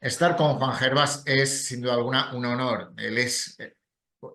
Estar con Juan Gervas es, sin duda alguna, un honor. Él es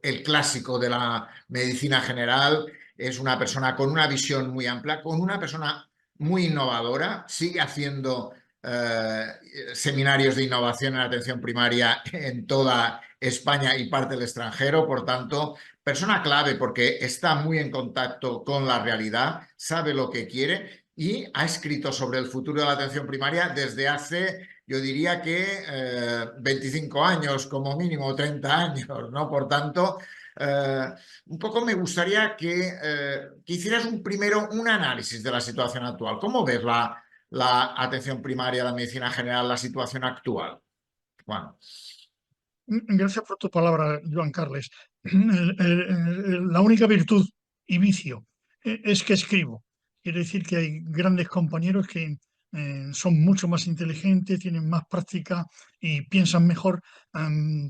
el clásico de la medicina general, es una persona con una visión muy amplia, con una persona muy innovadora, sigue haciendo eh, seminarios de innovación en atención primaria en toda España y parte del extranjero, por tanto, persona clave porque está muy en contacto con la realidad, sabe lo que quiere y ha escrito sobre el futuro de la atención primaria desde hace, yo diría que 25 años, como mínimo 30 años, ¿no? Por tanto, un poco me gustaría que hicieras primero un análisis de la situación actual. ¿Cómo ves la atención primaria, la medicina general, la situación actual? Juan. Gracias por tu palabra, Joan Carles. La única virtud y vicio es que escribo. Quiere decir que hay grandes compañeros que son mucho más inteligentes, tienen más práctica y piensan mejor,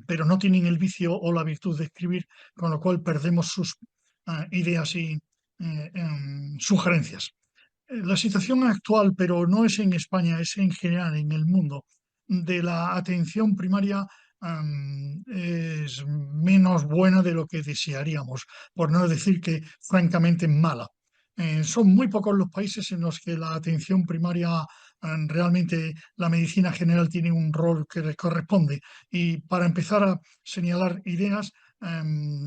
pero no tienen el vicio o la virtud de escribir, con lo cual perdemos sus ideas y sugerencias. La situación actual, pero no es en España, es en general en el mundo, de la atención primaria es menos buena de lo que desearíamos, por no decir que francamente mala. Son muy pocos los países en los que la atención primaria, realmente la medicina general tiene un rol que le corresponde. Y para empezar a señalar ideas,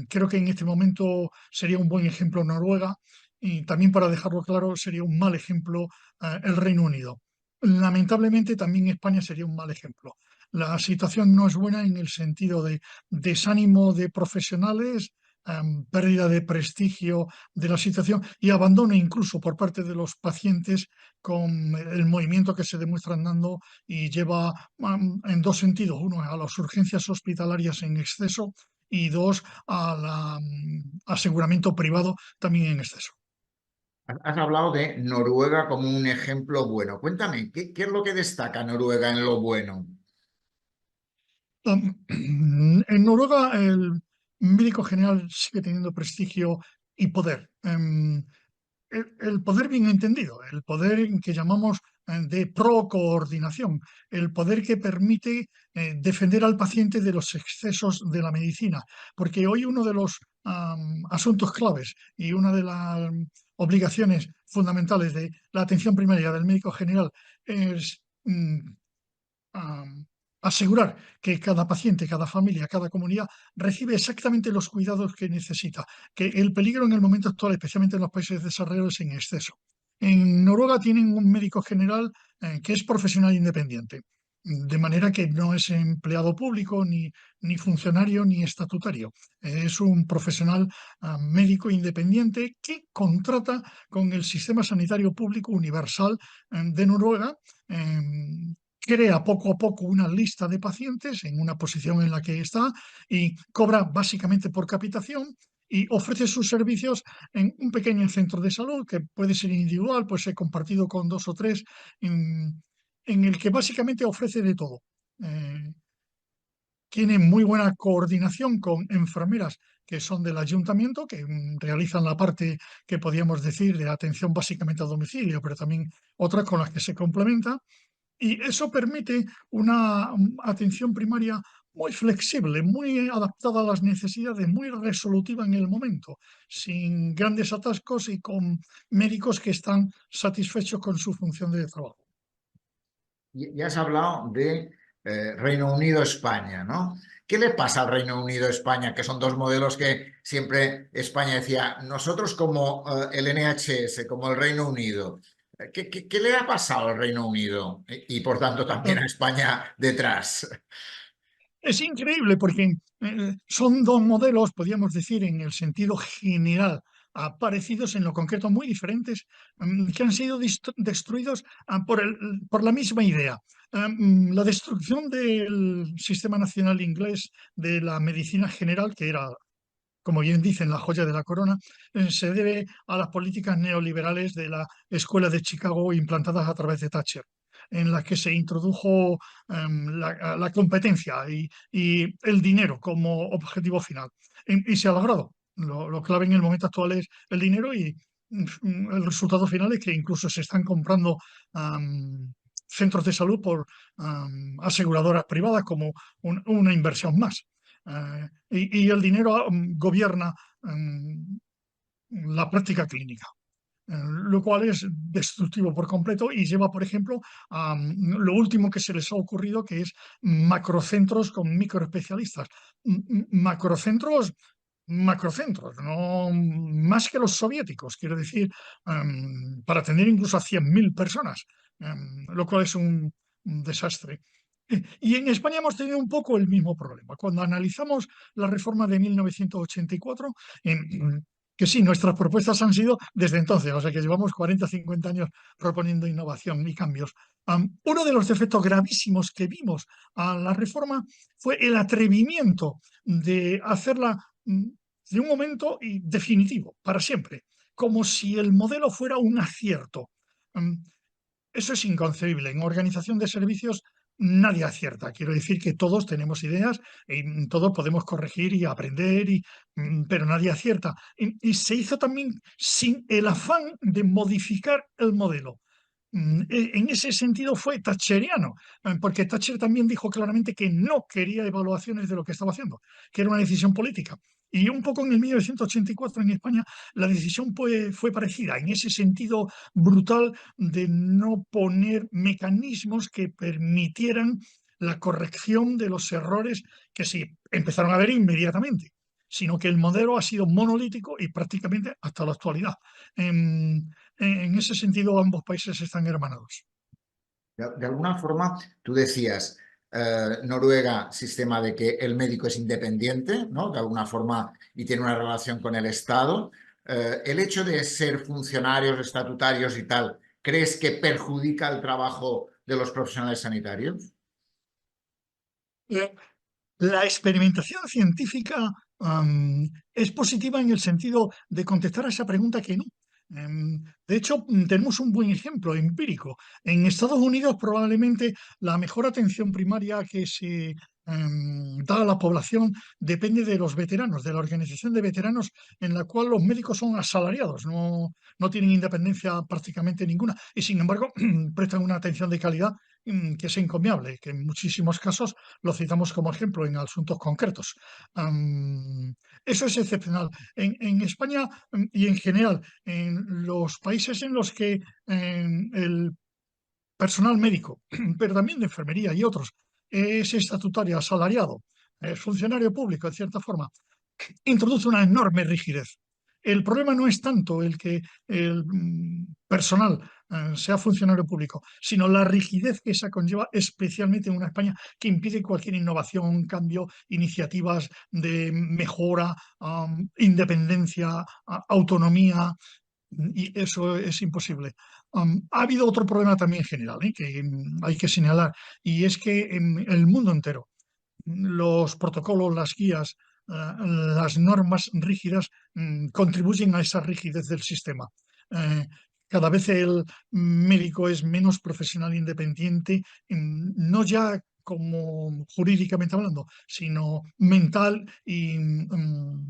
creo que en este momento sería un buen ejemplo Noruega y también, para dejarlo claro, sería un mal ejemplo el Reino Unido. Lamentablemente también España sería un mal ejemplo. La situación no es buena en el sentido de desánimo de profesionales, pérdida de prestigio de la situación y abandono incluso por parte de los pacientes con el movimiento que se demuestran dando y lleva en dos sentidos. Uno, a las urgencias hospitalarias en exceso y dos, al aseguramiento privado también en exceso. Has hablado de Noruega como un ejemplo bueno. Cuéntame, ¿qué es lo que destaca Noruega en lo bueno? En Noruega el médico general sigue teniendo prestigio y poder. El poder bien entendido, el poder que llamamos de procoordinación, el poder que permite defender al paciente de los excesos de la medicina. Porque hoy uno de los asuntos claves y una de las obligaciones fundamentales de la atención primaria del médico general es am, asegurar que cada paciente, cada familia, cada comunidad recibe exactamente los cuidados que necesita, que el peligro en el momento actual, especialmente en los países desarrollados, es en exceso. En Noruega tienen un médico general que es profesional independiente, de manera que no es empleado público, ni funcionario, ni estatutario. Es un profesional médico independiente que contrata con el sistema sanitario público universal de Noruega. Crea poco a poco una lista de pacientes en una posición en la que está y cobra básicamente por capitación y ofrece sus servicios en un pequeño centro de salud que puede ser individual, puede ser compartido con dos o tres, en el que básicamente ofrece de todo. Eh, Tiene muy buena coordinación con enfermeras que son del ayuntamiento, que realizan la parte que podríamos decir de atención básicamente a domicilio, pero también otras con las que se complementa y eso permite una atención primaria muy flexible, muy adaptada a las necesidades, muy resolutiva en el momento, sin grandes atascos y con médicos que están satisfechos con su función de trabajo. Y has hablado de Reino Unido-España, ¿no? ¿Qué le pasa al Reino Unido-España? Que son dos modelos que siempre España decía, nosotros como el NHS, como el Reino Unido. ¿Qué le ha pasado al Reino Unido? Y por tanto también a España detrás. Es increíble porque son dos modelos, podríamos decir, en el sentido general, parecidos, en lo concreto muy diferentes, que han sido destruidos por la misma idea. La destrucción del sistema nacional inglés de la medicina general, que era, como bien dicen, la joya de la corona, se debe a las políticas neoliberales de la Escuela de Chicago implantadas a través de Thatcher, en las que se introdujo la competencia y el dinero como objetivo final. Y se ha logrado. Lo clave en el momento actual es el dinero y el resultado final es que incluso se están comprando centros de salud por aseguradoras privadas como una inversión más. Y el dinero gobierna la práctica clínica, lo cual es destructivo por completo y lleva, por ejemplo, a lo último que se les ha ocurrido, que es macrocentros con microespecialistas. Macrocentros, macrocentros, no más que los soviéticos, quiero decir, para atender incluso a 100.000 personas, lo cual es un desastre. Y en España hemos tenido un poco el mismo problema. Cuando analizamos la reforma de 1984, que sí, nuestras propuestas han sido desde entonces, o sea que llevamos 40, 50 años proponiendo innovación y cambios. Uno de los defectos gravísimos que vimos a la reforma fue el atrevimiento de hacerla de un momento y definitivo, para siempre, como si el modelo fuera un acierto. Mm, Eso es inconcebible. En organización de servicios nadie acierta. Quiero decir que todos tenemos ideas y todos podemos corregir y aprender, pero nadie acierta. Y se hizo también sin el afán de modificar el modelo. En ese sentido fue thatcheriano, porque Thatcher también dijo claramente que no quería evaluaciones de lo que estaba haciendo, que era una decisión política. Y un poco en el 1984 en España la decisión fue parecida, en ese sentido brutal de no poner mecanismos que permitieran la corrección de los errores que se empezaron a ver inmediatamente, sino que el modelo ha sido monolítico y prácticamente hasta la actualidad. En ese sentido, ambos países están hermanados. De alguna forma, tú decías, Noruega, sistema de que el médico es independiente, ¿no? De alguna forma, y tiene una relación con el Estado. El hecho de ser funcionarios estatutarios y tal, ¿crees que perjudica el trabajo de los profesionales sanitarios? Eh, La experimentación científica es positiva en el sentido de contestar a esa pregunta que no. De hecho, tenemos un buen ejemplo empírico. En Estados Unidos, probablemente la mejor atención primaria que se da a la población depende de los veteranos, de la organización de veteranos, en la cual los médicos son asalariados, no tienen independencia prácticamente ninguna y, sin embargo, prestan una atención de calidad que es encomiable, que en muchísimos casos lo citamos como ejemplo en asuntos concretos. Eso es excepcional. En España y en general, en los países en los que el personal médico, pero también de enfermería y otros, es estatutario, asalariado, es funcionario público, en cierta forma, introduce una enorme rigidez. El problema no es tanto el que el personal sea funcionario público, sino la rigidez que esa conlleva, especialmente en una España que impide cualquier innovación, cambio, iniciativas de mejora, independencia, autonomía, y eso es imposible. Ha habido otro problema también general, que hay que señalar, y es que en el mundo entero los protocolos, las guías, las normas rígidas contribuyen a esa rigidez del sistema. Eh, Cada vez el médico es menos profesional e independiente, no ya como jurídicamente hablando, sino mental y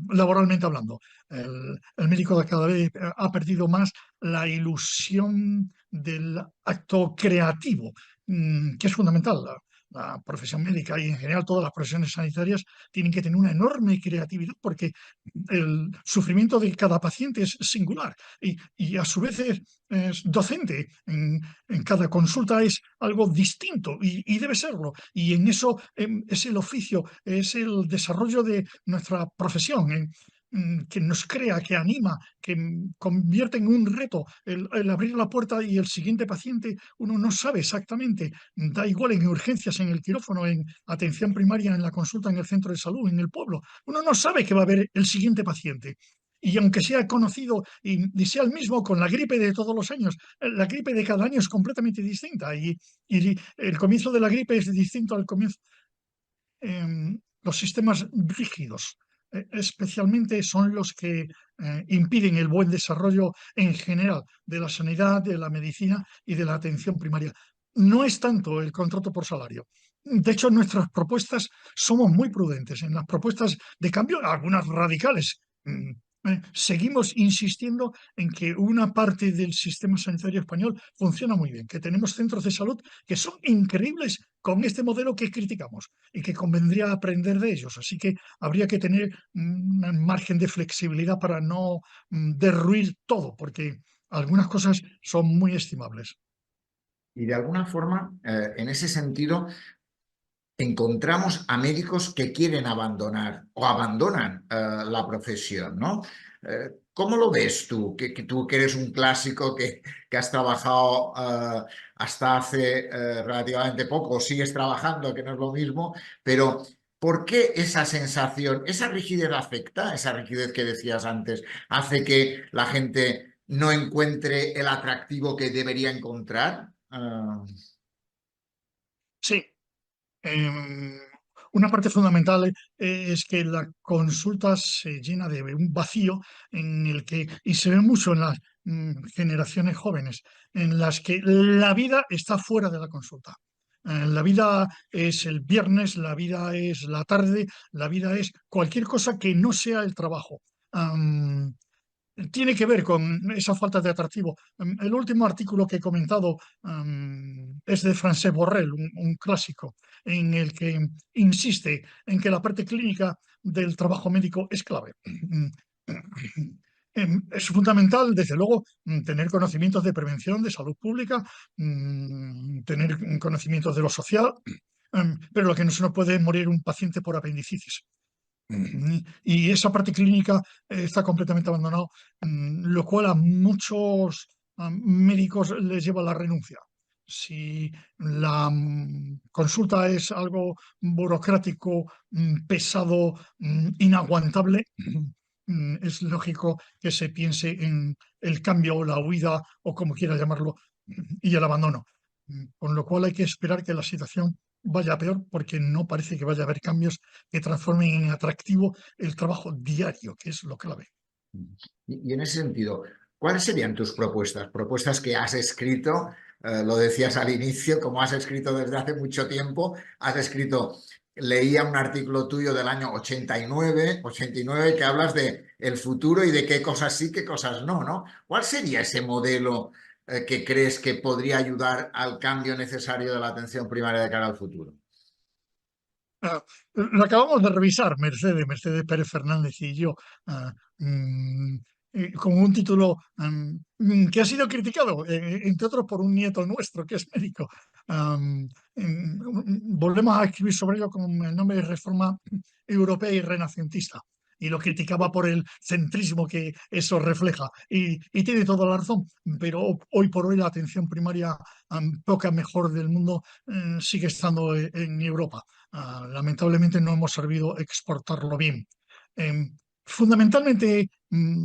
laboralmente hablando. El médico cada vez ha perdido más la ilusión del acto creativo, que es fundamental. La profesión médica y en general todas las profesiones sanitarias tienen que tener una enorme creatividad porque el sufrimiento de cada paciente es singular y a su vez es docente. En cada consulta es algo distinto y debe serlo. Y en eso es el oficio, es el desarrollo de nuestra profesión. Que nos crea, que anima, que convierte en un reto el abrir la puerta y el siguiente paciente uno no sabe exactamente, da igual en urgencias, en el quirófano, en atención primaria, en la consulta en el centro de salud, en el pueblo, uno no sabe que va a haber el siguiente paciente. Y aunque sea conocido y sea el mismo con la gripe de todos los años, la gripe de cada año es completamente distinta y el comienzo de la gripe es distinto al comienzo. Los sistemas rígidos, especialmente, son los que impiden el buen desarrollo en general de la sanidad, de la medicina y de la atención primaria. No es tanto el contrato por salario. De hecho, en nuestras propuestas somos muy prudentes. En las propuestas de cambio, algunas radicales, seguimos insistiendo en que una parte del sistema sanitario español funciona muy bien, que tenemos centros de salud que son increíbles con este modelo que criticamos y que convendría aprender de ellos. Así que habría que tener un margen de flexibilidad para no derruir todo, porque algunas cosas son muy estimables. Y de alguna forma, en ese sentido, encontramos a médicos que quieren abandonar o abandonan la profesión, ¿no? ¿Cómo lo ves tú? Que tú que eres un clásico que has trabajado hasta hace relativamente poco, o sigues trabajando, que no es lo mismo, pero ¿por qué esa sensación, esa rigidez afecta, esa rigidez que decías antes, hace que la gente no encuentre el atractivo que debería encontrar? Sí, Em, una parte fundamental es que la consulta se llena de un vacío en el que, y se ve mucho en las generaciones jóvenes, en las que la vida está fuera de la consulta. La vida es el viernes, la vida es la tarde, la vida es cualquier cosa que no sea el trabajo. Tiene que ver con esa falta de atractivo. El último artículo que he comentado es de Francesc Borrell, un clásico, en el que insiste en que la parte clínica del trabajo médico es clave. Es fundamental, desde luego, tener conocimientos de prevención, de salud pública, tener conocimientos de lo social, pero lo que no se nos puede es morir un paciente por apendicitis. Y esa parte clínica está completamente abandonada, lo cual a muchos médicos les lleva a la renuncia. Si la consulta es algo burocrático, pesado, inaguantable, es lógico que se piense en el cambio o la huida o como quiera llamarlo y el abandono. Con lo cual hay que esperar que la situación vaya a peor porque no parece que vaya a haber cambios que transformen en atractivo el trabajo diario, que es lo clave. Y en ese sentido, ¿cuáles serían tus propuestas? Propuestas que has escrito, lo decías al inicio, como has escrito desde hace mucho tiempo, has escrito, leía un artículo tuyo del año 89 que hablas de el futuro y de qué cosas sí, qué cosas no, ¿no? ¿Cuál sería ese modelo que crees que podría ayudar al cambio necesario de la atención primaria de cara al futuro? Ah, lo acabamos de revisar, Mercedes Pérez Fernández y yo, ah, mm, con un título que ha sido criticado, entre otros por un nieto nuestro que es médico. Volvemos a escribir sobre ello con el nombre de Reforma Europea y Renacentista. Y lo criticaba por el centrismo que eso refleja. Y tiene toda la razón, pero hoy por hoy la atención primaria, poca mejor del mundo, sigue estando en Europa. Lamentablemente no hemos sabido exportarlo bien. Fundamentalmente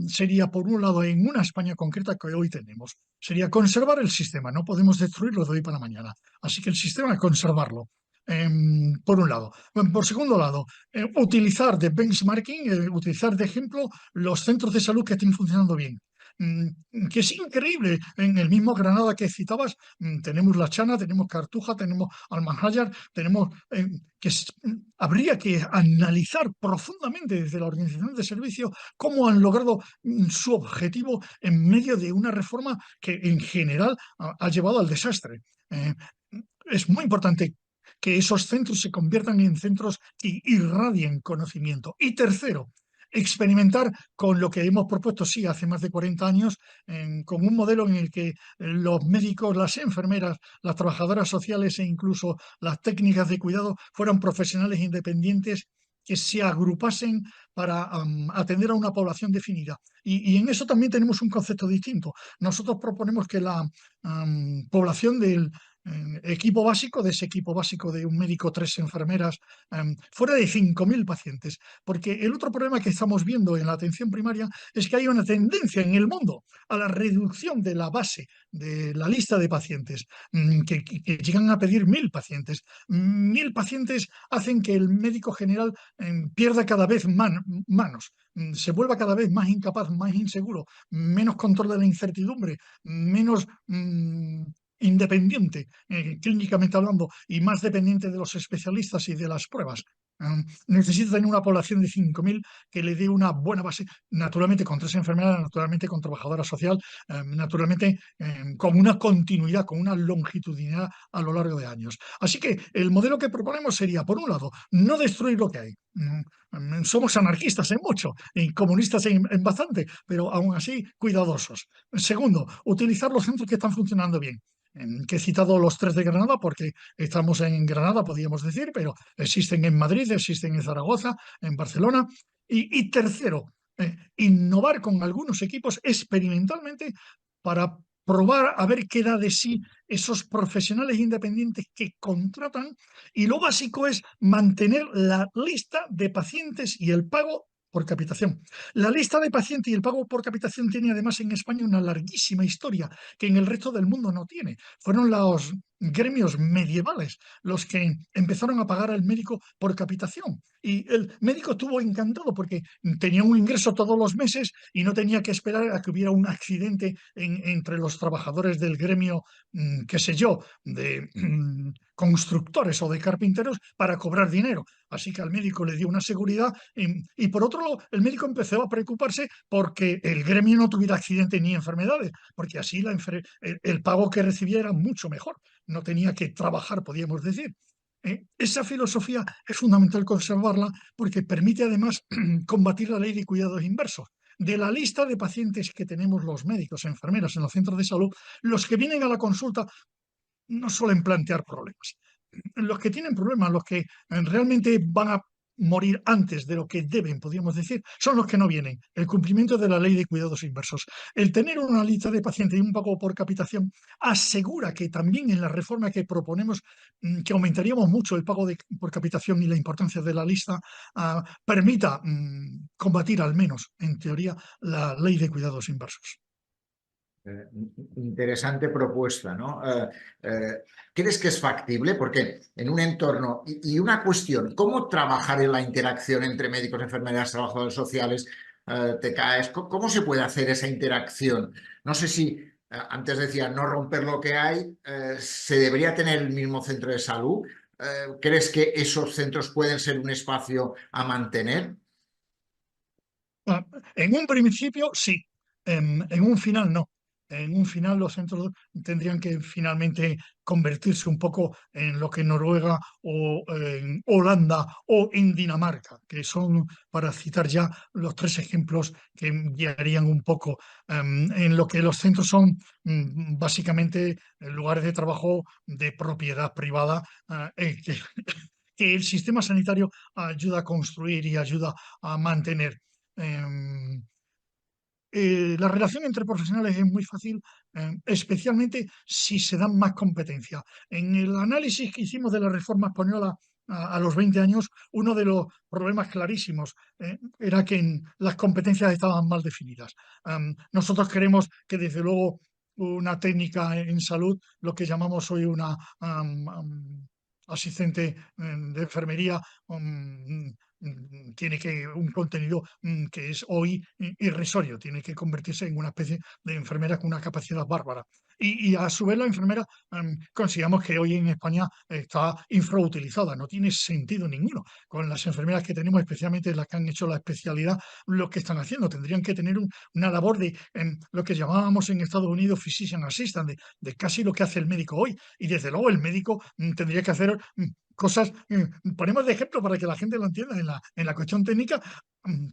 sería, por un lado, en una España concreta que hoy tenemos, sería conservar el sistema, no podemos destruirlo de hoy para mañana. Así que el sistema, conservarlo, por un lado. Por segundo lado, utilizar de benchmarking, utilizar de ejemplo los centros de salud que estén funcionando bien. Que es increíble. En el mismo Granada que citabas, tenemos La Chana, tenemos Cartuja, tenemos Almanjayar, tenemos habría que analizar profundamente desde la organización de servicio cómo han logrado su objetivo en medio de una reforma que en general ha llevado al desastre. Es muy importante que esos centros se conviertan en centros que irradien conocimiento. Y tercero, experimentar con lo que hemos propuesto, sí, hace más de 40 años, con un modelo en el que los médicos, las enfermeras, las trabajadoras sociales e incluso las técnicas de cuidado fueran profesionales independientes que se agrupasen para atender a una población definida. Y en eso también tenemos un concepto distinto. Nosotros proponemos que la población del equipo básico, de ese equipo básico de un médico, tres enfermeras, fuera de 5.000 pacientes. Porque el otro problema que estamos viendo en la atención primaria es que hay una tendencia en el mundo a la reducción de la base de la lista de pacientes, que llegan a pedir 1.000 pacientes. 1.000 pacientes hacen que el médico general pierda cada vez manos, se vuelva cada vez más incapaz, más inseguro, menos control de la incertidumbre, menos independiente, clínicamente hablando, y más dependiente de los especialistas y de las pruebas. Necesita tener una población de 5.000 que le dé una buena base, naturalmente con 3 enfermeras, naturalmente con trabajadora social, naturalmente con una continuidad, con una longitudinalidad a lo largo de años. Así que el modelo que proponemos sería, por un lado, no destruir lo que hay. Somos anarquistas en mucho y comunistas en bastante, pero aún así cuidadosos. Segundo, utilizar los centros que están funcionando bien. Que he citado los 3 de Granada porque estamos en Granada, podríamos decir, pero existen en Madrid, existen en Zaragoza, en Barcelona. Y tercero, innovar con algunos equipos experimentalmente para probar a ver qué da de sí esos profesionales independientes que contratan. Y lo básico es mantener la lista de pacientes y el pago por capitación. La lista de pacientes y el pago por capitación tiene además en España una larguísima historia que en el resto del mundo no tiene. Fueron los gremios medievales los que empezaron a pagar al médico por capitación. Y el médico estuvo encantado porque tenía un ingreso todos los meses y no tenía que esperar a que hubiera un accidente entre los trabajadores del gremio, qué sé yo, de constructores o de carpinteros para cobrar dinero. Así que al médico le dio una seguridad y por otro lado, el médico empezó a preocuparse porque el gremio no tuviera accidentes ni enfermedades, porque así el pago que recibía era mucho mejor. No tenía que trabajar, podríamos decir. Esa filosofía es fundamental conservarla porque permite además combatir la ley de cuidados inversos. De la lista de pacientes que tenemos los médicos, enfermeras en los centros de salud, los que vienen a la consulta no suelen plantear problemas. Los que tienen problemas, los que realmente van a morir antes de lo que deben, podríamos decir, son los que no vienen. El cumplimiento de la ley de cuidados inversos. El tener una lista de pacientes y un pago por capitación asegura que también en la reforma que proponemos, que aumentaríamos mucho el pago por capitación y la importancia de la lista, permita combatir al menos, en teoría, la ley de cuidados inversos. Interesante propuesta, ¿no? ¿Crees que es factible? Porque en un entorno y una cuestión, ¿cómo trabajar en la interacción entre médicos, enfermeras, trabajadores sociales, te caes? ¿Cómo se puede hacer esa interacción? No sé si antes decía no romper lo que hay, ¿se debería tener el mismo centro de salud? ¿Crees que esos centros pueden ser un espacio a mantener? En un principio sí, en un final no. En un final los centros tendrían que finalmente convertirse un poco en lo que en Noruega o en Holanda o en Dinamarca, que son, para citar ya, los 3 ejemplos que guiarían un poco en lo que los centros son básicamente lugares de trabajo de propiedad privada, que el sistema sanitario ayuda a construir y ayuda a mantener. Em, la relación entre profesionales es muy fácil, especialmente si se dan más competencia. En el análisis que hicimos de la reforma española a los 20 años, uno de los problemas clarísimos era que las competencias estaban mal definidas. Nosotros queremos que, desde luego, una técnica en salud, lo que llamamos hoy una asistente de enfermería, tiene que un contenido que es hoy irrisorio, tiene que convertirse en una especie de enfermera con una capacidad bárbara. Y a su vez la enfermera, consideramos que hoy en España está infrautilizada, no tiene sentido ninguno. Con las enfermeras que tenemos, especialmente las que han hecho la especialidad, lo que están haciendo, tendrían que tener una labor de lo que llamábamos en Estados Unidos physician assistant, de casi lo que hace el médico hoy. Y desde luego el médico tendría que hacer cosas, ponemos de ejemplo para que la gente lo entienda en la cuestión técnica.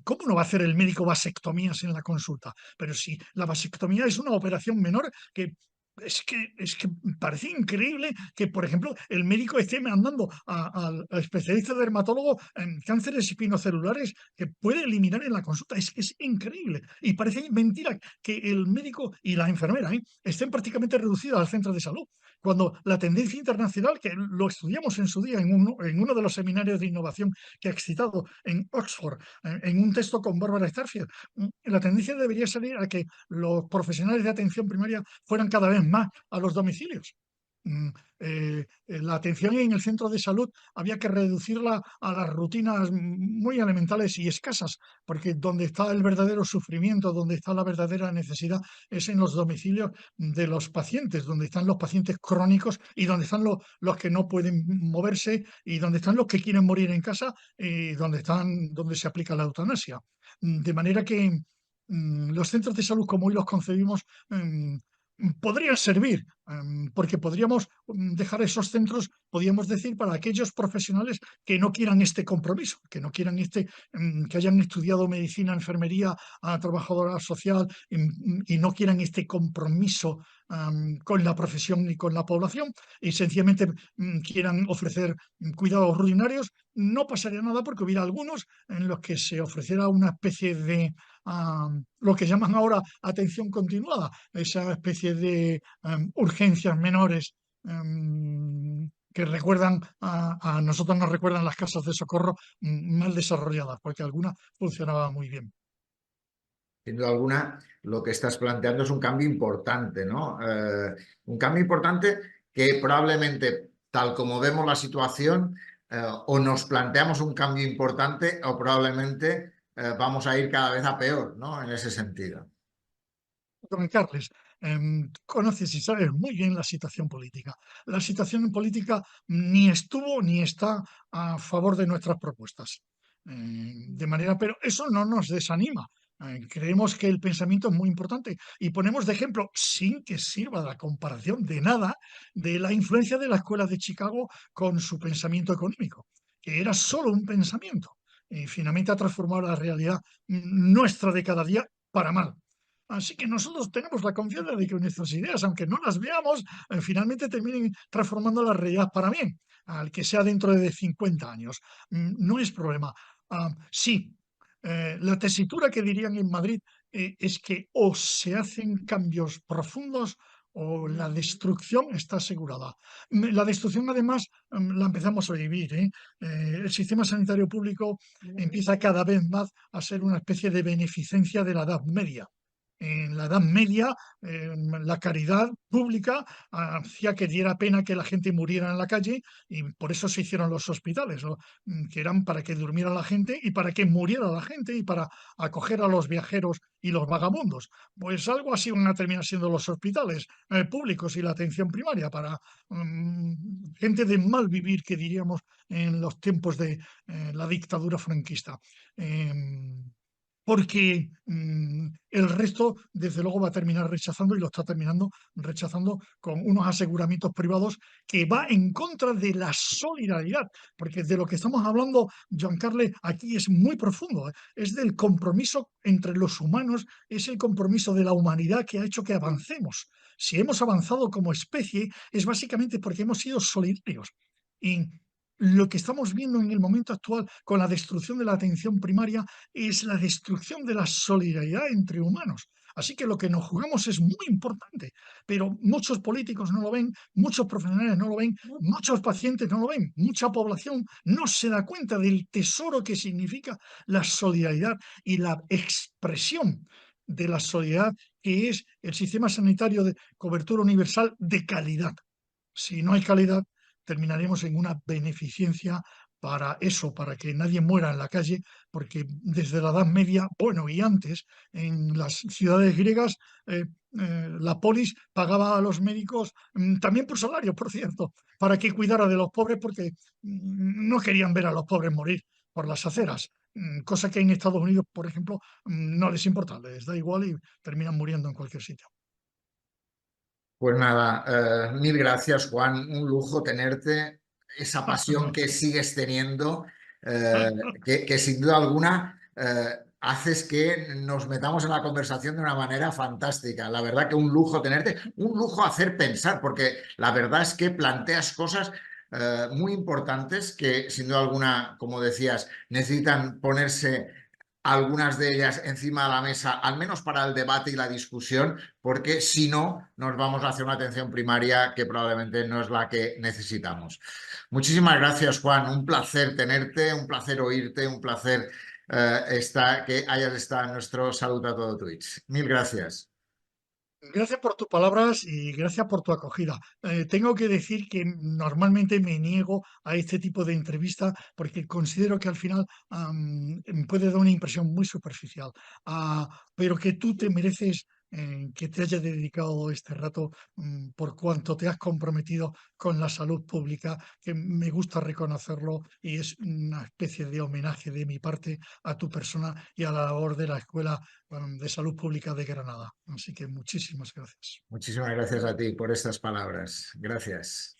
¿Cómo no va a hacer el médico vasectomías en la consulta? Pero si la vasectomía es una operación menor que es que parece increíble que, por ejemplo, el médico esté mandando al especialista dermatólogo en cánceres espinocelulares que puede eliminar en la consulta. Es increíble. Y parece mentira que el médico y la enfermera estén prácticamente reducidos al centro de salud, cuando la tendencia internacional, que lo estudiamos en su día en uno de los seminarios de innovación que ha excitado en Oxford, en un texto con Barbara Starfield, la tendencia debería salir a que los profesionales de atención primaria fueran cada vez más a los domicilios. La atención en el centro de salud había que reducirla a las rutinas muy elementales y escasas, porque donde está el verdadero sufrimiento, donde está la verdadera necesidad, es en los domicilios de los pacientes, donde están los pacientes crónicos y donde están los que no pueden moverse y donde están los que quieren morir en casa y donde se aplica la eutanasia. De manera que los centros de salud como hoy los concebimos em, podrían servir, porque podríamos dejar esos centros, podríamos decir, para aquellos profesionales que no quieran este compromiso, que no quieran que hayan estudiado medicina, enfermería, trabajadora social y no quieran este compromiso con la profesión ni con la población y sencillamente quieran ofrecer cuidados rutinarios. No pasaría nada porque hubiera algunos en los que se ofreciera una especie de lo que llaman ahora atención continuada, esa especie de urgencias menores que recuerdan a nosotros, nos recuerdan las casas de socorro mal desarrolladas, porque algunas funcionaban muy bien. Sin duda alguna, lo que estás planteando es un cambio importante, ¿no? Un cambio importante que probablemente, tal como vemos la situación, o nos planteamos un cambio importante o probablemente vamos a ir cada vez a peor, ¿no? En ese sentido. Don Carles, conoces y sabes muy bien la situación política. La situación política ni estuvo ni está a favor de nuestras propuestas. Pero eso no nos desanima. Creemos que el pensamiento es muy importante y ponemos de ejemplo, sin que sirva la comparación de nada, de la influencia de la Escuela de Chicago con su pensamiento económico, que era solo un pensamiento y finalmente ha transformado la realidad nuestra de cada día para mal. Así que nosotros tenemos la confianza de que nuestras ideas, aunque no las veamos, finalmente terminen transformando la realidad para bien, al que sea dentro de 50 años. No es problema. Sí, la tesitura que dirían en Madrid es que o se hacen cambios profundos o la destrucción está asegurada. La destrucción, además, la empezamos a vivir. El sistema sanitario público empieza cada vez más a ser una especie de beneficencia de la Edad Media. En la Edad Media, la caridad pública hacía que diera pena que la gente muriera en la calle y por eso se hicieron los hospitales, ¿no? Que eran para que durmiera la gente y para que muriera la gente y para acoger a los viajeros y los vagabundos. Pues algo así van a terminar siendo los hospitales públicos y la atención primaria para gente de mal vivir, que diríamos en los tiempos de la dictadura franquista. Porque el resto, desde luego, va a terminar rechazando y lo está terminando rechazando con unos aseguramientos privados que va en contra de la solidaridad, porque de lo que estamos hablando, Joan Carles, aquí es muy profundo, es del compromiso entre los humanos, es el compromiso de la humanidad que ha hecho que avancemos. Si hemos avanzado como especie, es básicamente porque hemos sido solidarios. Y lo que estamos viendo en el momento actual con la destrucción de la atención primaria es la destrucción de la solidaridad entre humanos. Así que lo que nos jugamos es muy importante, pero muchos políticos no lo ven, muchos profesionales no lo ven, muchos pacientes no lo ven, mucha población no se da cuenta del tesoro que significa la solidaridad y la expresión de la solidaridad que es el sistema sanitario de cobertura universal de calidad. Si no hay calidad, terminaremos en una beneficencia para eso, para que nadie muera en la calle, porque desde la Edad Media, bueno, y antes, en las ciudades griegas, la polis pagaba a los médicos, también por salario, por cierto, para que cuidara de los pobres, porque no querían ver a los pobres morir por las aceras, cosa que en Estados Unidos, por ejemplo, no les importa, les da igual y terminan muriendo en cualquier sitio. Pues nada, mil gracias, Juan. Un lujo tenerte, esa pasión que sigues teniendo, que sin duda alguna haces que nos metamos en la conversación de una manera fantástica. La verdad que un lujo tenerte, un lujo hacer pensar, porque la verdad es que planteas cosas muy importantes que sin duda alguna, como decías, necesitan ponerse algunas de ellas encima de la mesa, al menos para el debate y la discusión, porque si no, nos vamos a hacer una atención primaria que probablemente no es la que necesitamos. Muchísimas gracias, Juan. Un placer tenerte, un placer oírte, un placer que hayas estado en nuestro Salud a Todo Twitch. Mil gracias. Gracias por tus palabras y gracias por tu acogida. Tengo que decir que normalmente me niego a este tipo de entrevista porque considero que al final puede dar una impresión muy superficial. Pero que tú te mereces que te haya dedicado este rato por cuanto te has comprometido con la salud pública, que me gusta reconocerlo y es una especie de homenaje de mi parte a tu persona y a la labor de la Escuela de Salud Pública de Granada. Así que muchísimas gracias. Muchísimas gracias a ti por estas palabras. Gracias.